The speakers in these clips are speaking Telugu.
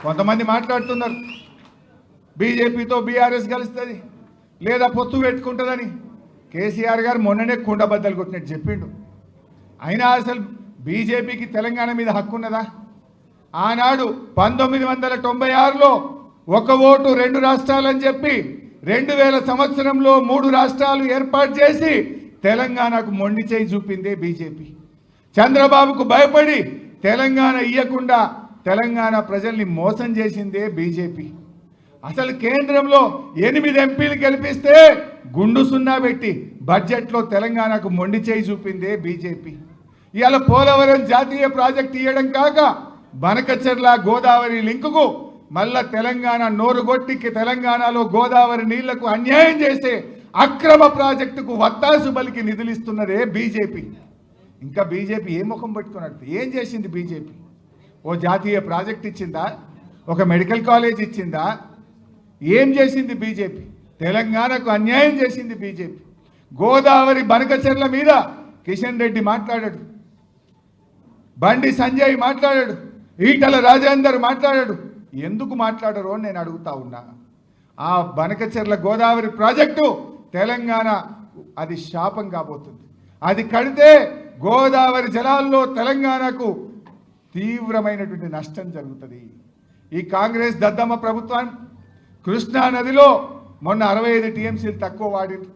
కొంతమంది మాట్లాడుతున్నారు బీజేపీతో బీఆర్ఎస్ కలుస్తుంది లేదా పొత్తు పెట్టుకుంటుందని. కేసీఆర్ గారు మొన్ననే కుండబద్దలు కొట్టినట్టు చెప్పిండు. అయినా అసలు బీజేపీకి తెలంగాణ మీద హక్కు ఉన్నదా? ఆనాడు 1996లో ఒక ఓటు 2 రాష్ట్రాలని చెప్పి 2000 సంవత్సరంలో 3 రాష్ట్రాలు ఏర్పాటు చేసి తెలంగాణకు మొండి చేయి చూపిందే బీజేపీ. చంద్రబాబుకు భయపడి తెలంగాణ ఇయ్యకుండా తెలంగాణ ప్రజల్ని మోసం చేసిందే బీజేపీ. అసలు కేంద్రంలో 8 ఎంపీలు గెలిపిస్తే గుండు సున్నా పెట్టి బడ్జెట్లో తెలంగాణకు మొండి చేయి చూపిందే బీజేపీ. ఇవాళ పోలవరం జాతీయ ప్రాజెక్టు ఇవ్వడం కాక బనకచెర్ల గోదావరి లింకుకు మళ్ళా తెలంగాణ నోరుగొట్టికి తెలంగాణలో గోదావరి నీళ్లకు అన్యాయం చేసే అక్రమ ప్రాజెక్టుకు వత్తాసు బలికి నిధులు ఇస్తున్నదే బీజేపీ. ఇంకా బీజేపీ ఏ ముఖం పెట్టుకున్నట్టు ఏం చేసింది బీజేపీ? ఓ జాతీయ ప్రాజెక్ట్ ఇచ్చిందా? ఒక మెడికల్ కాలేజ్ ఇచ్చిందా? ఏం చేసింది బీజేపీ? తెలంగాణకు అన్యాయం చేసింది బీజేపీ. గోదావరి బనకచెర్ల మీద కిషన్ రెడ్డి మాట్లాడాడు, బండి సంజయ్ మాట్లాడాడు, ఈటల రాజేందర్ మాట్లాడాడు. ఎందుకు మాట్లాడరు అని నేను అడుగుతా ఉన్నా. ఆ బనకచెర్ల గోదావరి ప్రాజెక్టు తెలంగాణ అది శాపం కాబోతుంది. అది కడితే గోదావరి జలాల్లో తెలంగాణకు తీవ్రమైనటువంటి నష్టం జరుగుతుంది. ఈ కాంగ్రెస్ దద్దమ్మ ప్రభుత్వం కృష్ణా నదిలో మొన్న 65 టీఎంసీలు తక్కువ వాడింది.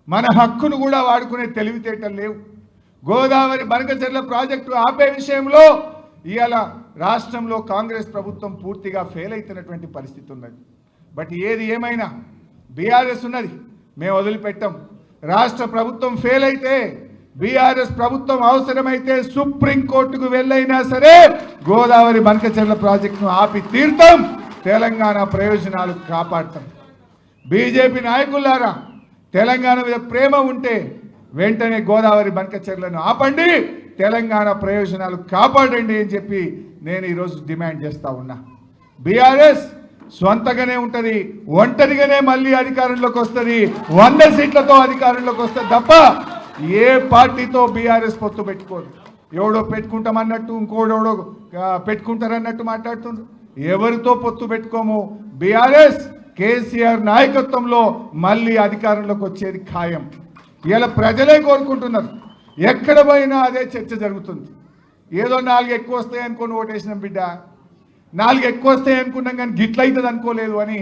మన హక్కును కూడా వాడుకునే తెలివితేటలు లేవు. గోదావరి బనకచెర్ల ప్రాజెక్టు ఆపే విషయంలో ఇవాళ రాష్ట్రంలో కాంగ్రెస్ ప్రభుత్వం పూర్తిగా ఫెయిల్ అవుతున్నటువంటి పరిస్థితి ఉన్నది. బట్ ఏది ఏమైనా బీఆర్ఎస్ ఉన్నది, మేము వదిలిపెట్టాం. రాష్ట్ర ప్రభుత్వం ఫెయిల్ అయితే బీఆర్ఎస్ ప్రభుత్వం అవసరమైతే సుప్రీంకోర్టుకు వెళ్ళైనా సరే గోదావరి బనకచెర్ల ప్రాజెక్టును ఆపి తీర్థం, తెలంగాణ ప్రయోజనాలు కాపాడతాం. బీజేపీ నాయకులారా, తెలంగాణ మీద ప్రేమ ఉంటే వెంటనే గోదావరి బనకచెర్లను ఆపండి, తెలంగాణ ప్రయోజనాలు కాపాడండి అని చెప్పి నేను ఈరోజు డిమాండ్ చేస్తా ఉన్నా. బీఆర్ఎస్ స్వంతగానే ఉంటుంది, ఒంటరిగానే మళ్ళీ అధికారంలోకి వస్తుంది, 100 సీట్లతో అధికారంలోకి వస్తుంది తప్ప ఏ పార్టీతో బీఆర్ఎస్ పొత్తు పెట్టుకోదు. ఎవడో పెట్టుకుంటామన్నట్టు ఇంకోడెవడో పెట్టుకుంటారన్నట్టు మాట్లాడుతుంది. ఎవరితో పొత్తు పెట్టుకోము. బీఆర్ఎస్ కేసీఆర్ నాయకత్వంలో మళ్ళీ అధికారంలోకి వచ్చేది ఖాయం. ఇలా ప్రజలే కోరుకుంటున్నారు. ఎక్కడ పోయినా అదే చర్చ జరుగుతుంది. ఏదో 4 ఎక్కువ వస్తాయి అనుకుని ఓటేసినాం బిడ్డ, 4 ఎక్కువ వస్తాయి అనుకున్నాం కానీ గిట్లయితుంది అనుకోలేదు అని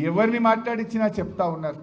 ఎవరిని మాట్లాడించినా చెప్తా ఉన్నారు.